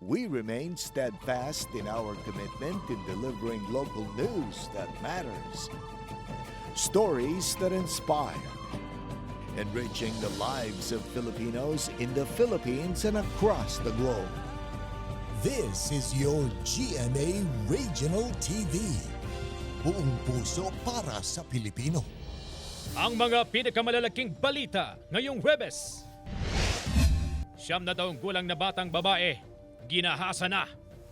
we remain steadfast in our commitment in delivering local news that matters. Stories that inspire. Enriching the lives of Filipinos in the Philippines and across the globe. This is your GMA Regional TV. Buong puso para sa Pilipino. Ang mga pinakamalalaking balita ngayong Huwebes. 7 gulang na batang babae, ginahasa na,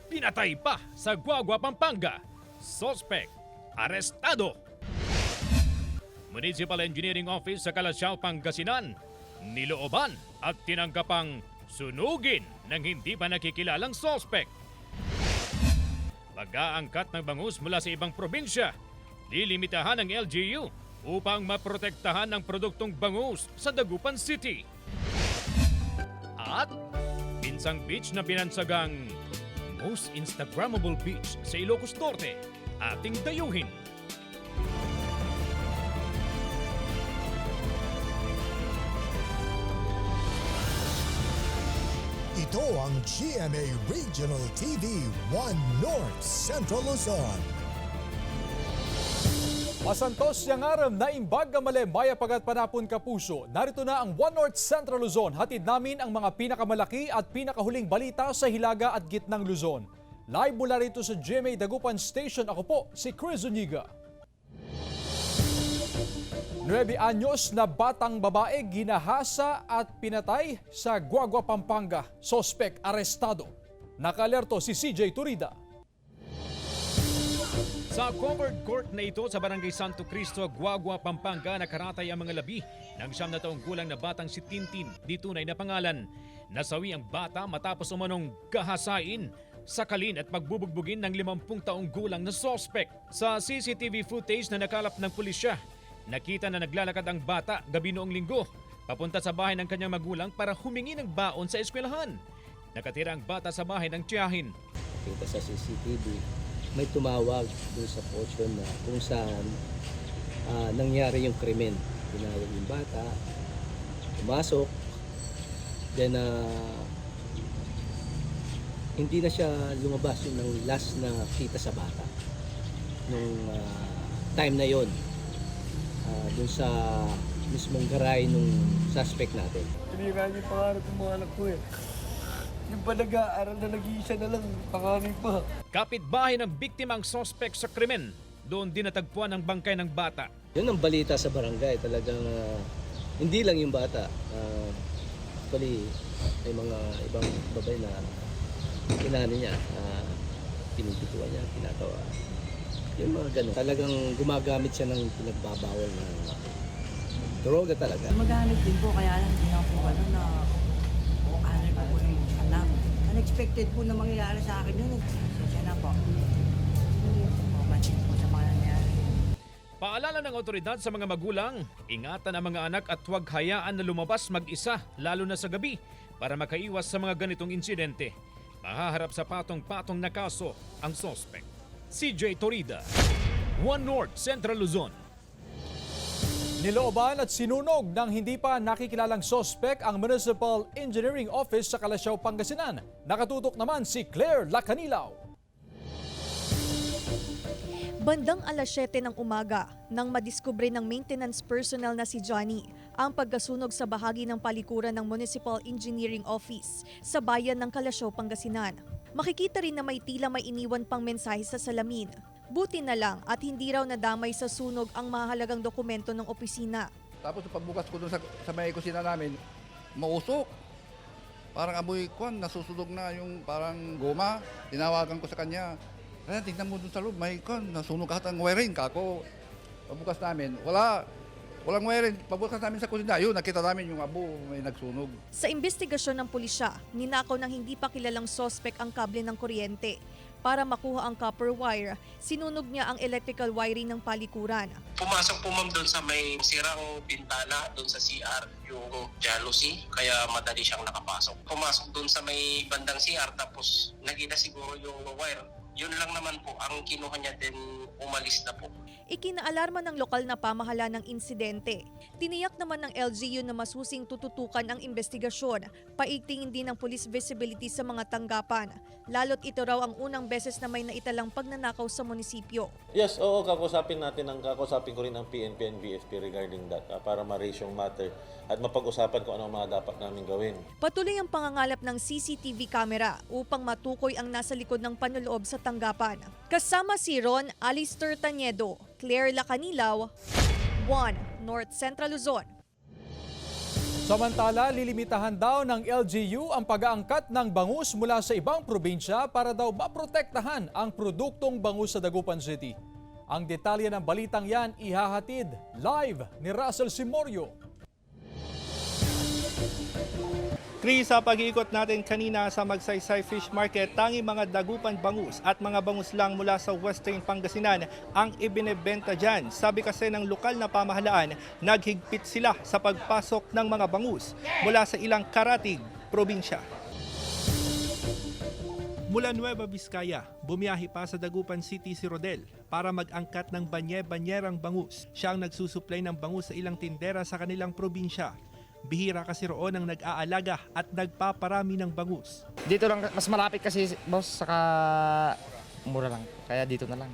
pinatay pa sa Guagua, Pampanga. Suspect, arestado. Municipal Engineering Office sa Calasiao, Pangasinan, nilooban at tinanggapang sunugin ng hindi pa nakikilalang suspect. Pag-aangkat ng bangus mula sa ibang probinsya, lilimitahan ng LGU upang maprotektahan ang produktong bangus sa Dagupan City. At Pinsang Beach na binansagang most Instagrammable beach sa Ilocos Norte, ating dayuhin. Ito ang GMA Regional TV 1 North Central Luzon. Masantos yang aram na imbag male maya pagat panapon kapuso. Narito na ang One North Central Luzon. Hatid namin ang mga pinakamalaki at pinakahuling balita sa Hilaga at Gitnang Luzon. Live mula rito sa GMA Dagupan Station. Ako po si Chris Zuniga. 9 anyos na batang babae ginahasa at pinatay sa Guagua, Pampanga. Suspect arestado. Nakalerto si CJ Turida. Sa covered court na ito sa Barangay Santo Cristo, Guagua, Pampanga, nakaratay ang mga labi ng 7 gulang na batang si Tintin, di tunay na pangalan. Nasawi ang bata matapos umanong gahasain, sakalin at pagbubugbugin ng 50 taong gulang na suspect. Sa CCTV footage na nakalap ng pulisya, nakita na naglalakad ang bata gabi noong linggo, papunta sa bahay ng kanyang magulang para humingi ng baon sa eskwelahan. Nakatira ang bata sa bahay ng tiyahin. Kita sa CCTV, may tumawag dun sa portion na kung saan nangyari yung krimen. Tinawag yung bata, pumasok, then hindi na siya lumabas yung last na kita sa bata nung time na yon. Dun sa mismong garay nung suspect natin. Tinira niya yung pangarap ng mga anak ko eh. Yung pa nag-aaral na nag-iisa na lang, panganay pa. Kapitbahay ng biktima ang suspect sa krimen. Doon din natagpuan ang bangkay ng bata. Yun ang balita sa barangay. Talagang hindi lang yung bata. Actually, may mga ibang babae na kinano niya. Pinipituan niya, tinatawa. Yung mga ganun. Talagang gumagamit siya ng pinagbabawal na droga talaga. Magamit din po, kaya lang hindi ako po na ano po yung alam. Unexpected po na mangyayari sa akin yun. Siya na po. Masin po sa mga nangyari. Paalala ng otoridad sa mga magulang, ingatan ang mga anak at huwag hayaan na lumabas mag-isa, lalo na sa gabi, para makaiwas sa mga ganitong insidente. Mahaharap sa patong-patong na kaso ang suspect. CJ Torida, One North Central Luzon. Nilooban at sinunog ng hindi pa nakikilalang suspect ang Municipal Engineering Office sa Calasiao, Pangasinan. Nakatutok naman si Claire Lacanilaw. Bandang alas 7 ng umaga nang madiskubre ng maintenance personnel na si Johnny ang pagkasunog sa bahagi ng palikuran ng Municipal Engineering Office sa bayan ng Calasiao, Pangasinan. Makikita rin na may tila may iniwan pang mensahe sa salamin. Buti na lang at hindi raw nadamay sa sunog ang mahalagang dokumento ng opisina. Tapos pagbukas ko dun sa may kusina namin, mausok. Parang amoy kwan, nasusunog na yung parang goma. Tinawagan ko sa kanya. Kaya tingnan mo dun sa loob, may kwan, nasunog kahit ang wiring. Kako, pagbukas namin, walang wiring. Pagbukas namin sa kusina, yun, nakita namin yung abo, may nagsunog. Sa investigasyon ng pulisya, ninakaw ng hindi pa kilalang suspect ang kable ng kuryente. Para makuha ang copper wire, sinunog niya ang electrical wiring ng palikuran. Pumasok po ma'am doon sa may sirang pintana doon sa CR, yung jealousy, kaya madali siyang nakapasok. Pumasok doon sa may bandang CR tapos nakita siguro yung wire. Yun lang naman po ang kinuha niya din, umalis na po. Ikinaalarma ng lokal na pamahalaan ng insidente. Tiniyak naman ng LGU na masusing tututukan ang investigasyon. Paigtingin din ng police visibility sa mga tanggapan. Lalo't ito raw ang unang beses na may naitalang pagnanakaw sa munisipyo. Yes, oo, kakusapin ko rin ang PNP and BFP regarding that para ma-raise yung matter at mapag-usapan kung ano ang mga dapat namin gawin. Patuloy ang pangangalap ng CCTV camera upang matukoy ang nasa likod ng panloob sa tanggapan. Kasama si Ron Alister Taniedo, Claire Lacanilaw, 1 North Central Luzon. Samantala, lilimitahan daw ng LGU ang pag-aangkat ng bangus mula sa ibang probinsya para daw maprotektahan ang produktong bangus sa Dagupan City. Ang detalye ng balitang yan ihahatid live ni Russell Simorio. Chris, sa pag-iikot natin kanina sa Magsaysay Fish Market, tanging mga dagupan bangus at mga bangus lang mula sa Western Pangasinan ang ibinebenta dyan. Sabi kasi ng lokal na pamahalaan, naghigpit sila sa pagpasok ng mga bangus mula sa ilang karatig probinsya. Mula Nueva Vizcaya, bumiyahi pa sa Dagupan City si Rodel para mag-angkat ng banye-banyerang bangus. Siya ang nagsusuplay ng bangus sa ilang tindera sa kanilang probinsya. Bihira kasi roon ang nag-aalaga at nagpaparami ng bangus. Dito lang, mas malapit kasi boss, saka mura lang. Kaya dito na lang.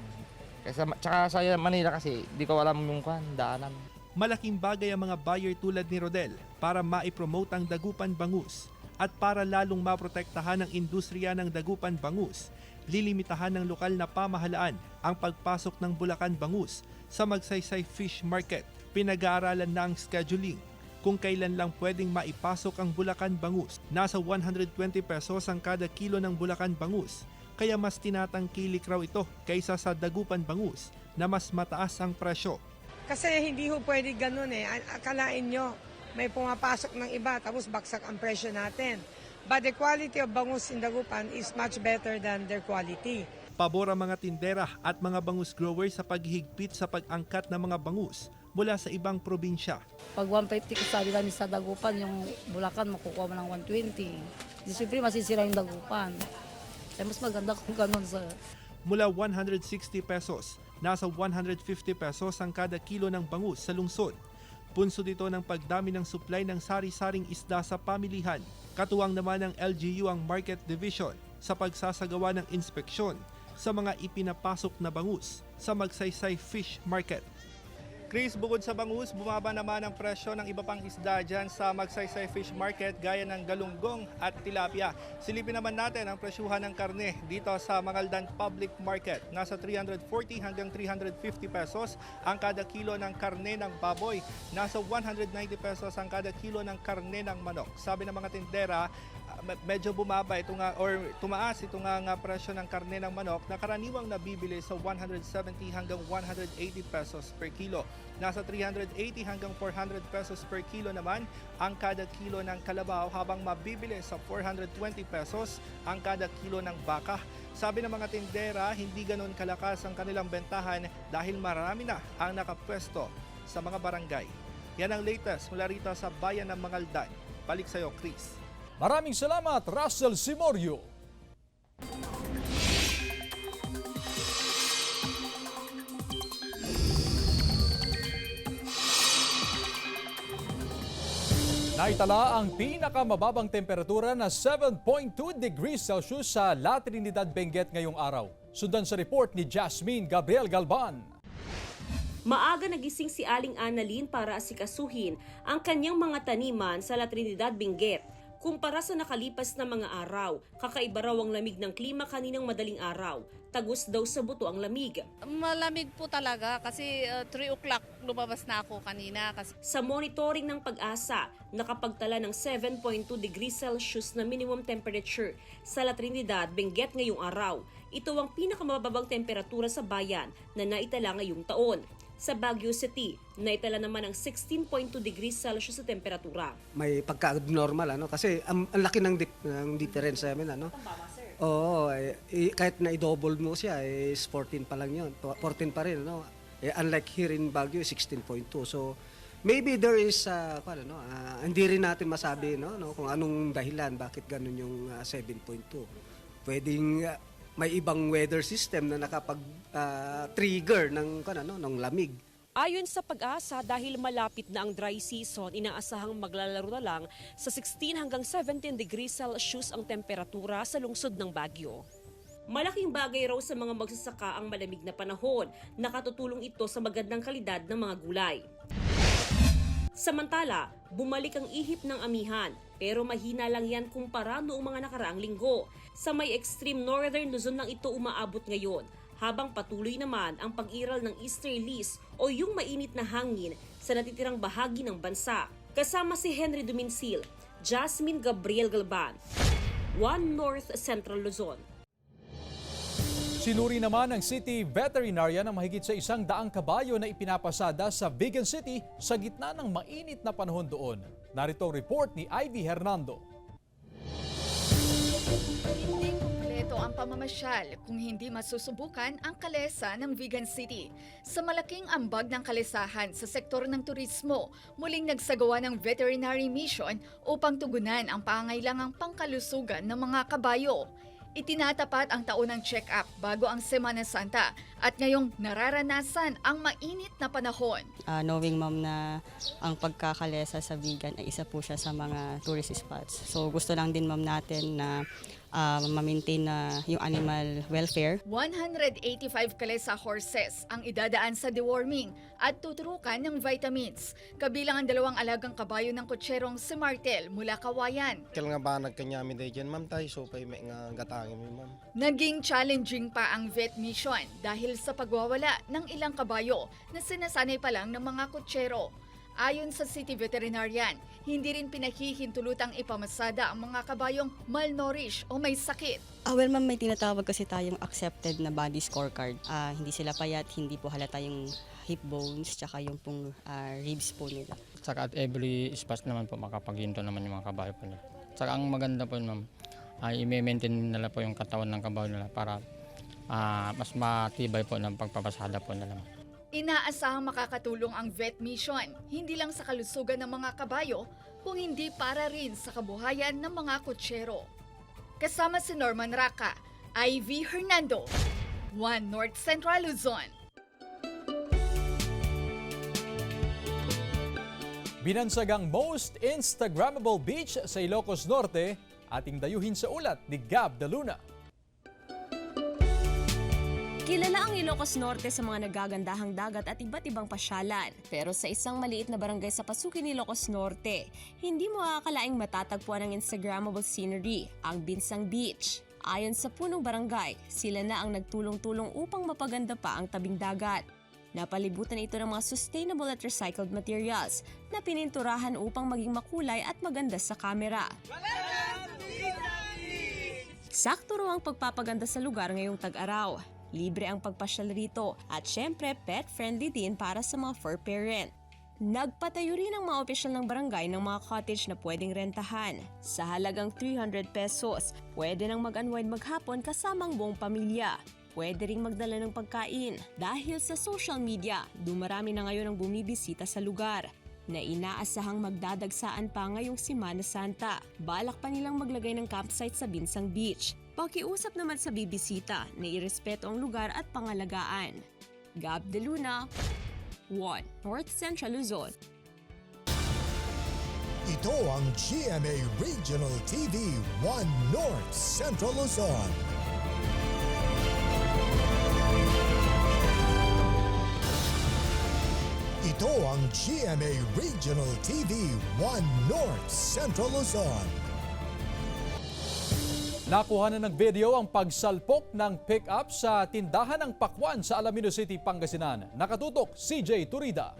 Tsaka sa Manila kasi, di ko alam yung daanan. Malaking bagay ang mga buyer tulad ni Rodel para maipromote ang dagupan bangus. At para lalong maprotektahan ang industriya ng dagupan bangus, lilimitahan ng lokal na pamahalaan ang pagpasok ng Bulacan bangus sa Magsaysay Fish Market. Pinag-aaralan na ang scheduling kung kailan lang pwedeng maipasok ang Bulacan bangus. Nasa 120 pesos ang kada kilo ng Bulacan bangus, kaya mas tinatangkilik raw ito kaysa sa dagupan bangus na mas mataas ang presyo. Kasi hindi ho pwede ganun eh. Akalain nyo, may pumapasok ng iba tapos baksak ang presyo natin. But the quality of bangus in Dagupan is much better than their quality. Pabor ang mga tindera at mga bangus growers sa paghihigpit sa pag-angkat ng mga bangus mula sa ibang probinsya. Pag 150 sabi namin sa Dagupan, yung Bulacan makukuha mo ng 120. Di siyempre masisira yung Dagupan. Kaya mas maganda kung ganun sa... Mula 160 pesos, nasa 150 pesos ang kada kilo ng bangus sa lungsod. Punso dito ng pagdami ng supply ng sari-saring isda sa pamilihan. Katuwang naman ng LGU ang Market Division sa pagsasagawa ng inspeksyon sa mga ipinapasok na bangus sa Magsaysay Fish Market. Chris, bukod sa bangus, bumaba naman ang presyo ng iba pang isda dyan sa Magsaysay Fish Market gaya ng galunggong at tilapia. Silipin naman natin ang presyuhan ng karne dito sa Mangaldan Public Market. Nasa 340 hanggang 350 pesos ang kada kilo ng karne ng baboy. Nasa 190 pesos ang kada kilo ng karne ng manok. Sabi ng mga tindera, medyo bumaba ito nga or tumaas ito nga presyo ng karne ng manok na karaniwang nabibili sa 170 hanggang 180 pesos per kilo. Nasa 380 hanggang 400 pesos per kilo naman ang kada kilo ng kalabaw habang mabibili sa 420 pesos ang kada kilo ng baka. Sabi ng mga tindera, hindi ganon kalakas ang kanilang bentahan dahil marami na ang nakapwesto sa mga barangay. Yan ang latest mula rito sa bayan ng Mangaldan. Balik sa iyo, Chris. Maraming salamat, Russell Simorio. Naitala ang pinakamababang temperatura na 7.2 degrees Celsius sa La Trinidad, Benguet ngayong araw. Sundan sa report ni Jasmine Gabriel Galban. Maaga nagising si Aling Annalyn para asikasuhin ang kanyang mga taniman sa La Trinidad, Benguet. Kumpara sa nakalipas na mga araw, kakaiba raw ang lamig ng klima kaninang madaling araw. Tagos daw sa buto ang lamig. Malamig po talaga kasi 3 o'clock lumabas na ako kanina. Sa monitoring ng Pag-asa, nakapagtala ng 7.2 degrees Celsius na minimum temperature sa La Trinidad, Benguet ngayong araw. Ito ang pinakamababang temperatura sa bayan na naitala ngayong taon. Sa Baguio City, naitala naman ang 16.2 degrees Celsius sa temperatura. May pagka-abnormal kasi ang laki ng difference namin Oo, kahit na i-double mo siya is 14 pa lang 'yon. 14 pa rin unlike here in Baguio 16.2. So maybe there is hindi rin natin masabi kung anong dahilan bakit ganun yung 7.2. Pwedeng may ibang weather system na nakapag-trigger ng lamig. Ayon sa Pag-asa, dahil malapit na ang dry season, inaasahang maglalaro na lang sa 16 hanggang 17 degrees Celsius ang temperatura sa lungsod ng Baguio. Malaking bagay raw sa mga magsasaka ang malamig na panahon. Nakatutulong ito sa magandang kalidad ng mga gulay. Samantala, bumalik ang ihip ng amihan, pero mahina lang yan kumpara noong mga nakaraang linggo. Sa may extreme northern Luzon lang ito umaabot ngayon, habang patuloy naman ang pag-iral ng easterlies o yung mainit na hangin sa natitirang bahagi ng bansa. Kasama si Henry Duminsil, Jasmine Gabriel Galban, One North Central Luzon. Sinuri naman ng City Veterinarian ang mahigit sa 100 kabayo na ipinapasada sa Vigan City sa gitna ng mainit na panahon doon. Narito ang report ni Ivy Hernando. Hindi kumpleto ang pamamasyal kung hindi masusubukan ang kalesa ng Vigan City. Sa malaking ambag ng kalesahan sa sektor ng turismo, muling nagsagawa ng veterinary mission upang tugunan ang pangangailangang pangkalusugan ng mga kabayo. Itinatapat ang taunang check-up bago ang Semana Santa at ngayong nararanasan ang mainit na panahon. Knowing ma'am na ang pagkakalesa sa Vigan ay isa po siya sa mga tourist spots. So gusto lang din ma'am natin na ma-maintain na yung animal welfare. 185 kalesa horses ang idadaan sa deworming at tuturukan ng vitamins. Kabilang ang 2 alagang kabayo ng kutserong si Martel mula Kawayan. Kailangan ba nagkanyami day dyan ma'am tayo so pay may nga gatangin mo ma'am. Naging challenging pa ang vet mission dahil sa pagwawala ng ilang kabayo na sinasanay pa lang ng mga kutsero. Ayon sa City Veterinarian, hindi rin pinahihintulutang ipamasada ang mga kabayong malnourished o may sakit. Well ma'am, may tinatawag kasi tayong accepted na body scorecard. Hindi sila payat, hindi po halata yung hip bones, tsaka yung pong ribs po nila. Tsaka at every spots naman po makapaghinto naman yung mga kabayo po nila. Tsaka ang maganda po ma'am, i-maintain nila po yung katawan ng kabayo nila para mas matibay po ng pagpapasada po nila. Inaasahang makakatulong ang vet mission, hindi lang sa kalusugan ng mga kabayo, kung hindi para rin sa kabuhayan ng mga kutsero. Kasama si Norman Raca, Ivy Hernando, One North Central Luzon. Binansagang most Instagrammable beach sa Ilocos Norte, ating dayuhin sa ulat ni Gab De Luna. Kilala ang Ilocos Norte sa mga nagagandahang dagat at iba't ibang pasyalan. Pero sa isang maliit na barangay sa pasukin ni Ilocos Norte, hindi mo akalaing matatagpuan ang Instagrammable scenery, ang Binsang Beach. Ayon sa punong barangay, sila na ang nagtulong-tulong upang mapaganda pa ang tabing dagat. Napalibutan ito ng mga sustainable at recycled materials na pininturahan upang maging makulay at maganda sa kamera. Sakto raw ang pagpapaganda sa lugar ngayong tag-araw. Libre ang pagpasyal rito at syempre pet-friendly din para sa mga fur parent. Nagpatayo rin ang mga opisyal ng barangay ng mga cottage na pwedeng rentahan. Sa halagang 300 pesos, pwede nang mag-unwind maghapon kasama ang buong pamilya. Pwede ring magdala ng pagkain. Dahil sa social media, dumarami na ngayon ang bumibisita sa lugar na inaasahang magdadagsaan pa ngayong Semana Santa. Balak pa nilang maglagay ng campsite sa Binsang Beach. Pakiusap naman sa bibisita na irespeto ang lugar at pangalagaan. Gab De Luna, One North Central Luzon. Ito ang GMA Regional TV One North Central Luzon. Ito ang GMA Regional TV One North Central Luzon. Nakuha na ng video ang pagsalpok ng pick-up sa tindahan ng Pakwan sa Alaminos City, Pangasinan. Nakatutok, CJ Turida.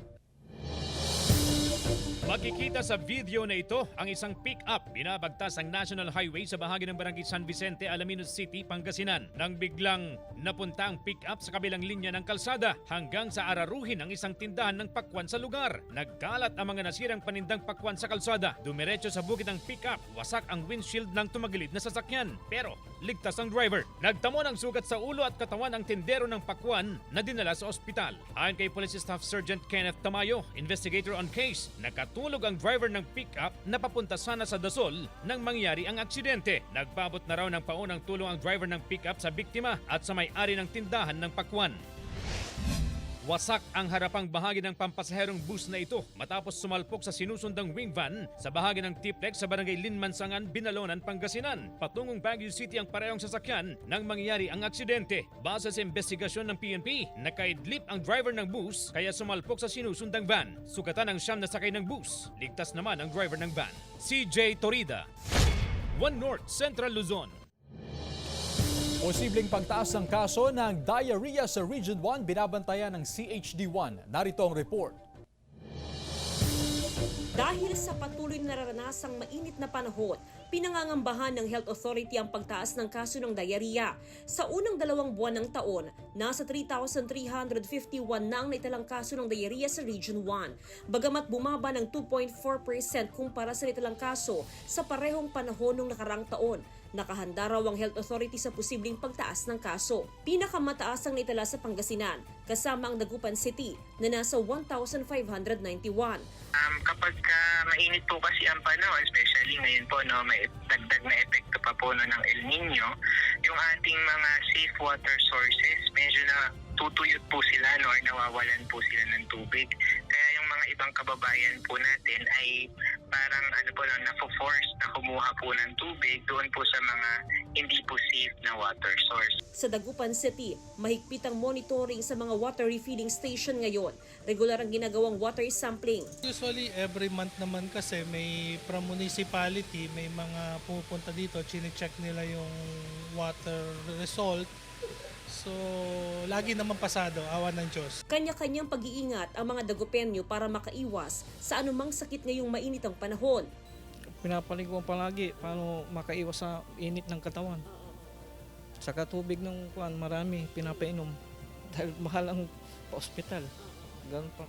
Makikita sa video na ito ang isang pick-up binabagtas ang National Highway sa bahagi ng Barangay San Vicente, Alaminos City, Pangasinan. Nang biglang napunta ang pick-up sa kabilang linya ng kalsada hanggang sa araruhin ang isang tindahan ng pakwan sa lugar. Nagkalat ang mga nasirang panindang pakwan sa kalsada. Dumiretso sa bukid ng pick-up, wasak ang windshield ng tumagilid na sasakyan. Pero ligtas ang driver. Nagtamo ng sugat sa ulo at katawan ang tindero ng pakwan na dinala sa ospital. Ayon kay Police Staff Sergeant Kenneth Tamayo, investigator on case, nakatutok natulog ang driver ng pick-up na papunta sana sa Dasol nang mangyari ang aksidente. Nagpabot na raw ng paunang tulong ang driver ng pick-up sa biktima at sa may-ari ng tindahan ng pakwan. Wasak ang harapang bahagi ng pampasaherong bus na ito matapos sumalpok sa sinusundang wing van sa bahagi ng Tiplex sa barangay Linmansangan, Binalonan, Pangasinan. Patungong Baguio City ang parehong sasakyan nang mangyari ang aksidente. Base sa investigasyon ng PNP, nakaidlip ang driver ng bus kaya sumalpok sa sinusundang van. Sugatan ang 9 na sakay ng bus. Ligtas naman ang driver ng van. CJ Torida, One North Central Luzon. Posibleng pagtaas ng kaso ng diarrhea sa Region 1 binabantayan ng CHD1. Narito ang report. Dahil sa patuloy na naranasang mainit na panahon, pinangangambahan ng Health Authority ang pagtaas ng kaso ng diarrhea. Sa unang 2 buwan ng taon, nasa 3,351 na ang naitalang kaso ng diarrhea sa Region 1. Bagamat bumaba ng 2.4% kumpara sa naitalang kaso sa parehong panahon ng nakarang taon. Nakahanda raw ang Health Authority sa posibleng pagtaas ng kaso. Pinakamataas ang naitala sa Pangasinan, kasama ang Dagupan City na nasa 1,591. Kapag mainit po kasi ang panahon, especially ngayon po, no, may dagdag na epekto pa po ng El Nino, yung ating mga safe water sources, medyo na tutuyot po sila, no, or nawawalan po sila ng tubig. Kaya yung mga ibang kababayan po natin ay parang na-force na kumuha po ng tubig doon po sa mga hindi po safe na water source. Sa Dagupan City, mahigpit ang monitoring sa mga water refilling station ngayon. Regular ang ginagawang water sampling. Usually every month naman kasi may from municipality, may mga pumupunta dito, chine-check nila yung water result. So, lagi naman pasado, awa ng Diyos. Kanya-kanyang pag-iingat ang mga Dagupenyo para makaiwas sa anumang sakit ngayong mainit ang panahon. Pinapaliguan palagi paano makaiwas sa init ng katawan. Saka tubig ng marami pinapainom dahil mahal ang pa-ospital. Ganun pa.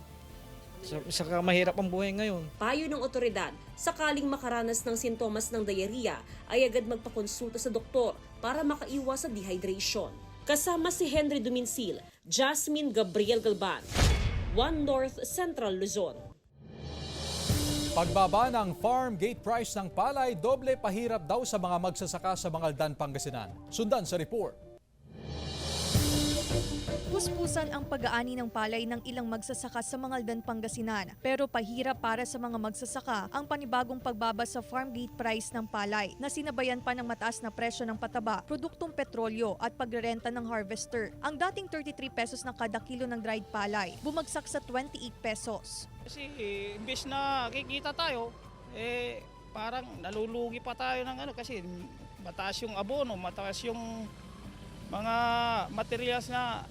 Saka mahirap ang buhay ngayon. Payo ng otoridad, sakaling makaranas ng sintomas ng diarrhea, ay agad magpakonsulta sa doktor para makaiwas sa dehydration. Kasama si Henry Duminsil, Jasmine Gabriel Galban, One North Central Luzon. Pagbaba ng farm gate price ng palay, doble pahirap daw sa mga magsasaka sa Mangaldan, Pangasinan. Sundan sa report. Puspusan ang pag-aani ng palay ng ilang magsasaka sa Mangaldan, Pangasinan. Pero pahirap para sa mga magsasaka ang panibagong pagbaba sa farm gate price ng palay na sinabayan pa ng mataas na presyo ng pataba, produktong petrolyo at pagrerenta ng harvester. Ang dating 33 pesos na kada kilo ng dried palay, bumagsak sa 28 pesos. Kasi imbes na kikita tayo, parang nalulugi pa tayo ng kasi mataas yung abono, mataas yung mga materials na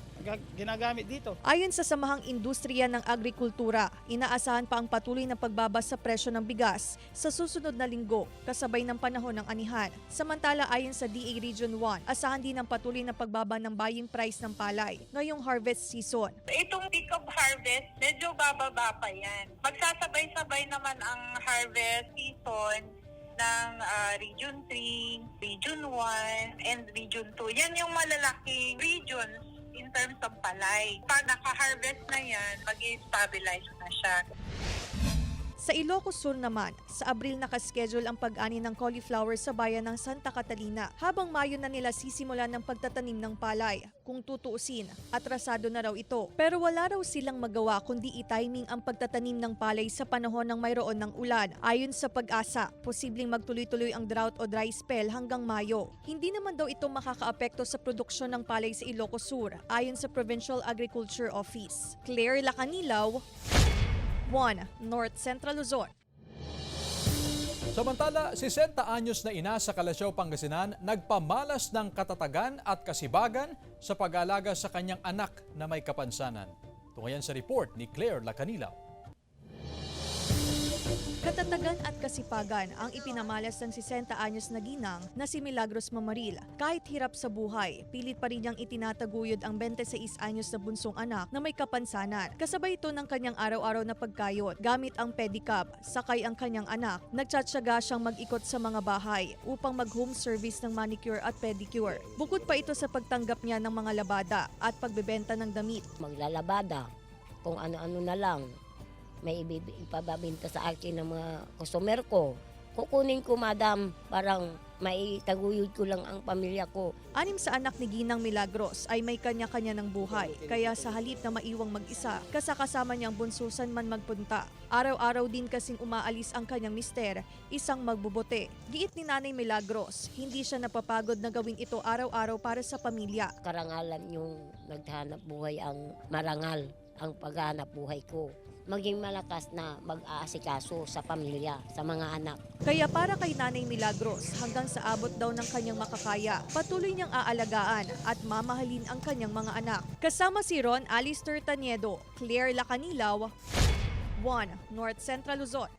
ginagamit dito. Ayon sa Samahang Industriya ng Agrikultura, inaasahan pa ang patuloy na pagbaba sa presyo ng bigas sa susunod na linggo kasabay ng panahon ng anihan. Samantala ayon sa DA Region 1, asahan din ang patuloy na pagbaba ng buying price ng palay ngayong harvest season. Itong peak of harvest, medyo bababa pa yan. Magsasabay-sabay naman ang harvest season ng Region 3, Region 1, and Region 2. Yan yung malalaking regions in terms of palay. Pag naka-harvest na yan, mag-stabilize na siya. Sa Ilocos Sur naman, sa Abril nakaschedule ang pag-ani ng cauliflower sa bayan ng Santa Catalina, habang Mayo na nila sisimulan ng pagtatanim ng palay. Kung tutuusin, atrasado na raw ito. Pero wala raw silang magawa kundi i-timing ang pagtatanim ng palay sa panahon ng mayroon ng ulan. Ayon sa Pag-asa, posibleng magtuloy-tuloy ang drought o dry spell hanggang Mayo. Hindi naman daw ito makakaapekto sa produksyon ng palay sa Ilocos Sur, ayon sa Provincial Agriculture Office. Claire Lacanilaw, One North Central Luzon. Samantala, 60 anyos na ina sa Calasiao, Pangasinan, nagpamalas ng katatagan at kasibagan sa pag-aalaga sa kanyang anak na may kapansanan. Tungayan sa report ni Claire Lacanilaw. Katatagan at kasipagan ang ipinamalas ng 60 anyos na ginang na si Milagros Mamaril. Kahit hirap sa buhay, pilit pa rin niyang itinataguyod ang 26 anyos na bunsong anak na may kapansanan. Kasabay ito ng kanyang araw-araw na pagkayod. Gamit ang pedicab, sakay ang kanyang anak. Nagtsatsaga siyang mag-ikot sa mga bahay upang mag-home service ng manicure at pedicure. Bukod pa ito sa pagtanggap niya ng mga labada at pagbebenta ng damit. Maglalabada, kung ano-ano na lang. may ipababinta sa akin ng mga customer ko. Kukunin ko, madam, parang may taguyod ko lang ang pamilya ko. 6 sa anak ni Ginang Milagros ay may kanya-kanya ng buhay, kaya sa halip na maiwang mag-isa, kasama niyang bunsusan man magpunta. Araw-araw din kasing umaalis ang kanyang mister, isang magbubote. Giit ni Nanay Milagros, hindi siya napapagod na gawing ito araw-araw para sa pamilya. Karangalan yung naghahanap buhay ang marangal, ang paghahanap buhay ko. Maging malakas na mag-aasikaso sa pamilya, sa mga anak. Kaya para kay Nanay Milagros, hanggang sa abot daw ng kanyang makakaya, patuloy niyang aalagaan at mamahalin ang kanyang mga anak. Kasama si Ron Alister Taniedo, Claire Lacanilaw, 1 North Central Luzon.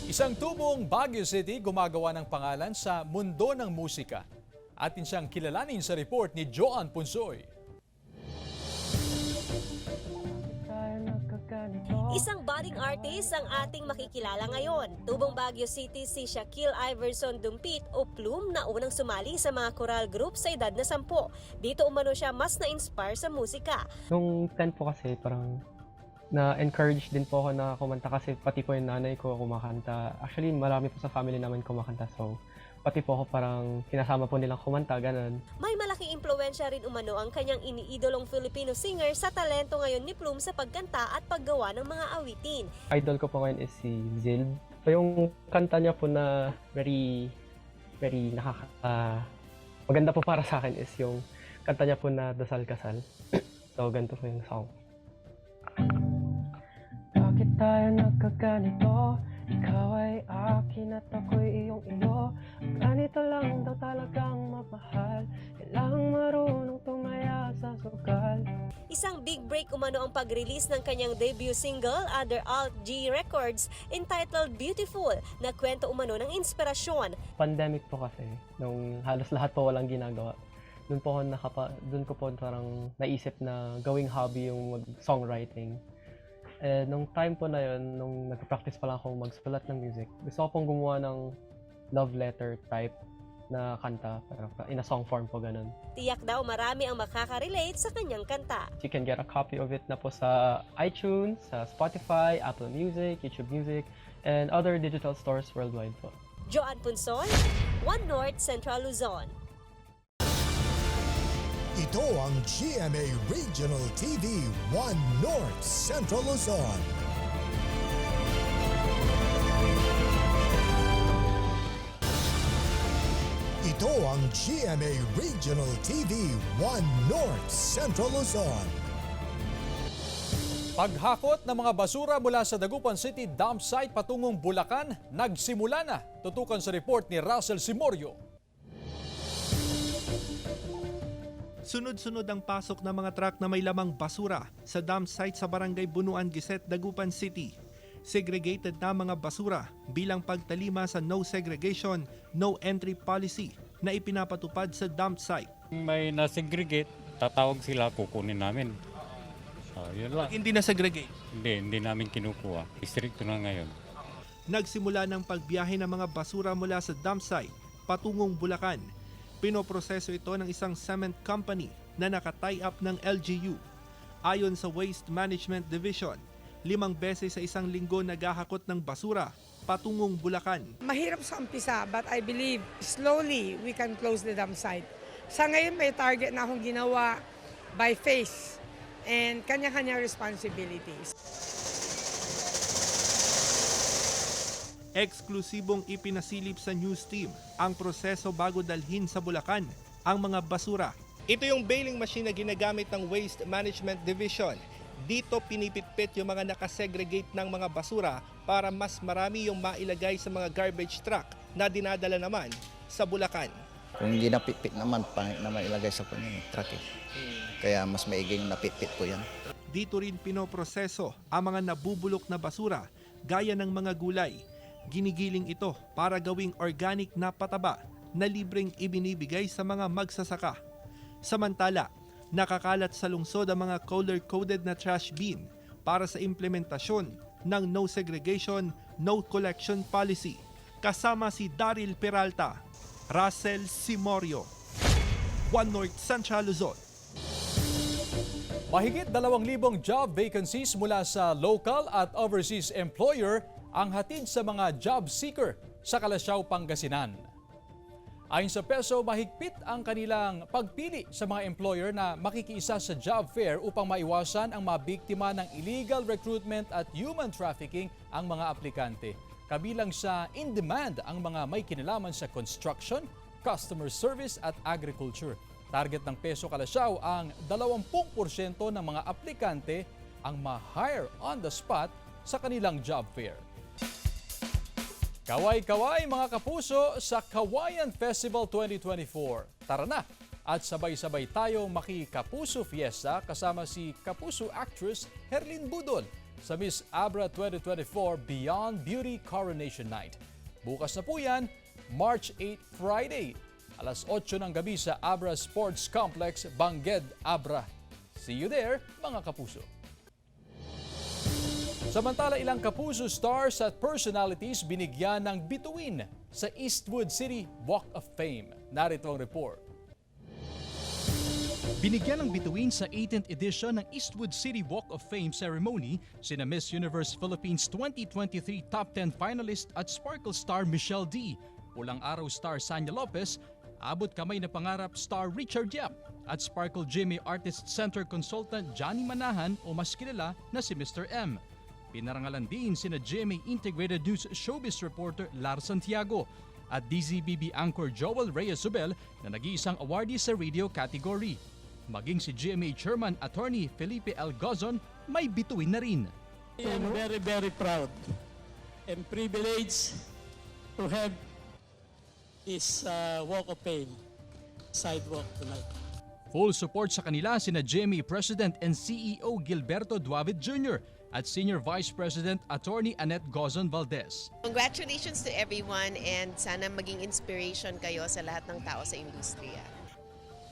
Isang tubong Baguio City gumagawa ng pangalan sa mundo ng musika. Atin siyang kilalanin sa report ni Joan Punsoy. Isang budding artist ang ating makikilala ngayon. Tubong Baguio City si Shaquille Iverson Dumpit o Plume na unang sumali sa mga choral group sa edad na 10. Dito umano siya mas na-inspire sa musika. Nung 10 po kasi parang na-encourage din po ako na kumanta kasi pati po yung nanay ko kumakanta. Actually marami po sa family namin kumakanta, so pati po ako parang sinasama po nilang kumanta, ganun. May malaking impluwensya rin umano ang kanyang iniidolong Filipino singer sa talento ngayon ni Plume sa pagkanta at paggawa ng mga awitin. Idol ko po ngayon is si Zilb. So yung kanta niya po na very maganda po para sa akin is yung kanta niya po na Dasal Kasal. So ganito po yung song. Bakit tayo nagkaganito? Ikaw ay akin at ako'y iyong iyo. Ganito lang daw talagang magmahal. Kailangang marunong tumaya sa sugal. Isang big break umano ang pag-release ng kanyang debut single under Alt G Records entitled Beautiful, na kwento umano ng inspirasyon. Pandemic po kasi, nung halos lahat po walang ginagawa. Doon ko po parang naisip na gawing hobby yung songwriting. Nung time po na yun, nung nag-practice pa lang akong magsulat ng music, gusto ko pong gumawa ng love letter type na kanta, in a song form po ganun. Tiyak daw marami ang makaka-relate sa kanyang kanta. You can get a copy of it na po sa iTunes, sa Spotify, Apple Music, YouTube Music, and other digital stores worldwide po. Joan Punsoy, 1 North Central Luzon. Ito ang GMA Regional TV 1 North Central Luzon. Ito ang GMA Regional TV 1 North Central Luzon. Paghakot ng mga basura mula sa Dagupan City dump site patungong Bulacan, nagsimula na. Tutukan sa report ni Russell Simorio. Sunod-sunod ang pasok ng mga truck na may lamang basura sa dump site sa Barangay Bunuan Giset, Dagupan City. Segregated na mga basura bilang pagtalima sa no segregation, no entry policy na ipinapatupad sa dump site. May na-segregate, tatawag sila, kukunin namin. Yun lang. Hindi na-segregate? Hindi namin kinukuha. Istrikto na ngayon. Nagsimula ng pagbiyahe ng mga basura mula sa dump site patungong Bulacan. Pinoproseso ito ng isang cement company na naka-tie up ng LGU. Ayon sa Waste Management Division, 5 beses sa isang linggo naghahakot ng basura patungong Bulacan. Mahirap sa umpisa, but I believe slowly we can close the dump site. Sa ngayon may target na akong ginawa by phase and kanya-kanya responsibilities. Eksklusibong ipinasilip sa news team ang proseso bago dalhin sa Bulacan ang mga basura. Ito yung baling machine na ginagamit ng Waste Management Division. Dito pinipitpit yung mga nakasegregate ng mga basura para mas marami yung mailagay sa mga garbage truck na dinadala naman sa Bulacan. Kung hindi napitpit naman, pangit naman ilagay sa truck eh. Kaya mas maiging napitpit po yan. Dito rin pinoproseso ang mga nabubulok na basura gaya ng mga gulay. Ginigiling ito para gawing organic na pataba na libreng ibinibigay sa mga magsasaka. Samantala, nakakalat sa lungsod ang mga color-coded na trash bin para sa implementasyon ng no segregation, no collection policy. Kasama si Daryl Peralta, Russell Simorio, 1 North Central Luzon. Mahigit 2,000 job vacancies mula sa local at overseas employer ang hatid sa mga job seeker sa Calasiao, Pangasinan. Ayon sa PESO, mahigpit ang kanilang pagpili sa mga employer na makikiisa sa job fair upang maiwasan ang mabiktima ng illegal recruitment at human trafficking ang mga aplikante. Kabilang sa in-demand ang mga may kinalaman sa construction, customer service at agriculture. Target ng PESO Calasiao ang 20% ng mga aplikante ang ma-hire on the spot sa kanilang job fair. Kaway-kaway mga kapuso sa Kawayan Festival 2024. Tara na at sabay-sabay tayo makikapuso fiesta kasama si kapuso actress Herlin Budol sa Miss Abra 2024 Beyond Beauty Coronation Night. Bukas na po yan, March 8 Friday, alas 8 ng gabi sa Abra Sports Complex, Bangged, Abra. See you there mga kapuso. Samantala, ilang kapuso stars at personalities binigyan ng bituin sa Eastwood City Walk of Fame. Narito ang report. Binigyan ng bituin sa 18th edition ng Eastwood City Walk of Fame ceremony sina Miss Universe Philippines 2023 Top 10 finalist at Sparkle star Michelle D, Pulang Araw star Sanya Lopez, Abot Kamay na Pangarap star Richard Yap, at Sparkle GMA Artist Center consultant Johnny Manahan o mas kilala na si Mr. M. Pinarangalan din sina GMA Integrated News Showbiz reporter Lar Santiago at DZBB anchor Joel Reyes-Zubel na nag-iisang awardee sa radio category. Maging si GMA Chairman Attorney Felipe L. Gozon may bituin na rin. I am very, very proud and privileged to have this Walk of Fame sidewalk tonight. Full support sa kanila sina GMA President and CEO Gilberto Duavid Jr. at Senior Vice President Attorney Annette Gozon Valdez. Congratulations to everyone and sana maging inspiration kayo sa lahat ng tao sa industriya.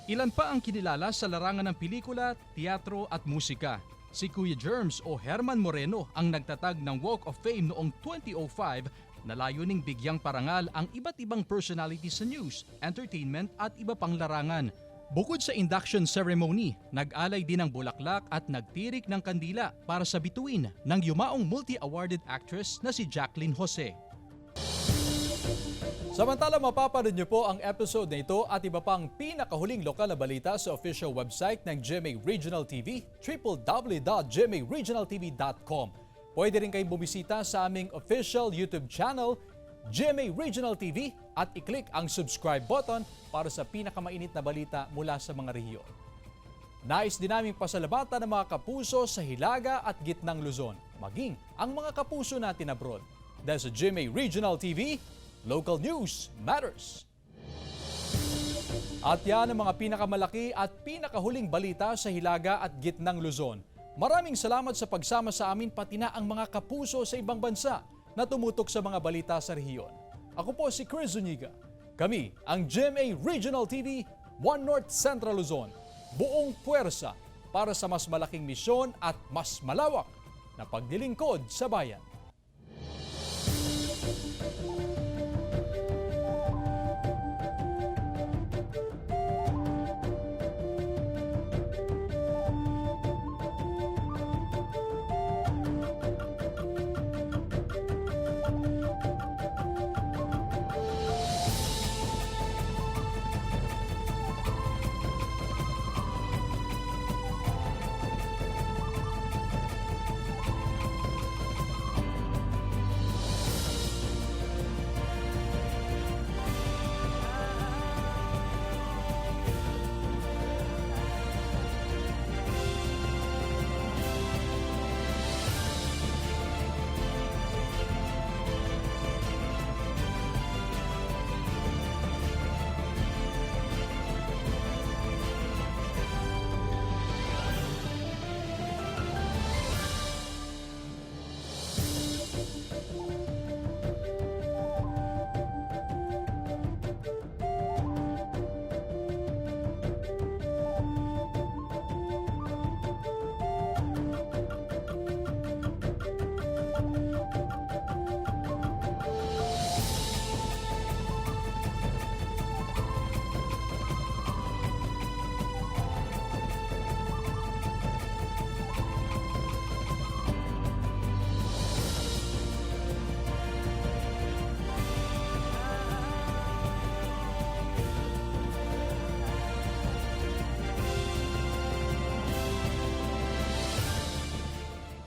Ilan pa ang kinilala sa larangan ng pelikula, teatro at musika. Si Kuya Germs o Herman Moreno ang nagtatag ng Walk of Fame noong 2005 na layuning bigyang parangal ang iba't ibang personality sa news, entertainment at iba pang larangan. Bukod sa induction ceremony, nag-alay din ng bulaklak at nagtirik ng kandila para sa bituin ng yumaong multi-awarded actress na si Jacqueline Jose. Samantala, mapapanood niyo po ang episode na ito at iba pang pinakahuling lokal na balita sa official website ng GMA Regional TV, www.gmaregionaltv.com. Pwede rin kayong bumisita sa aming official YouTube channel, GMA Regional TV, at i-click ang subscribe button para sa pinakamainit na balita mula sa mga rehiyon. Nais din naming pasalamatan ng mga kapuso sa Hilaga at Gitnang Luzon, maging ang mga kapuso natin abroad. Dahil sa GMA Regional TV, local news matters. At yan ang mga pinakamalaki at pinakahuling balita sa Hilaga at Gitnang Luzon. Maraming salamat sa pagsama sa amin pati na ang mga kapuso sa ibang bansa na tumutok sa mga balita sa rehiyon. Ako po si Chris Zuniga. Kami ang GMA Regional TV, One North Central Luzon. Buong puwersa para sa mas malaking misyon at mas malawak na paglilingkod sa bayan.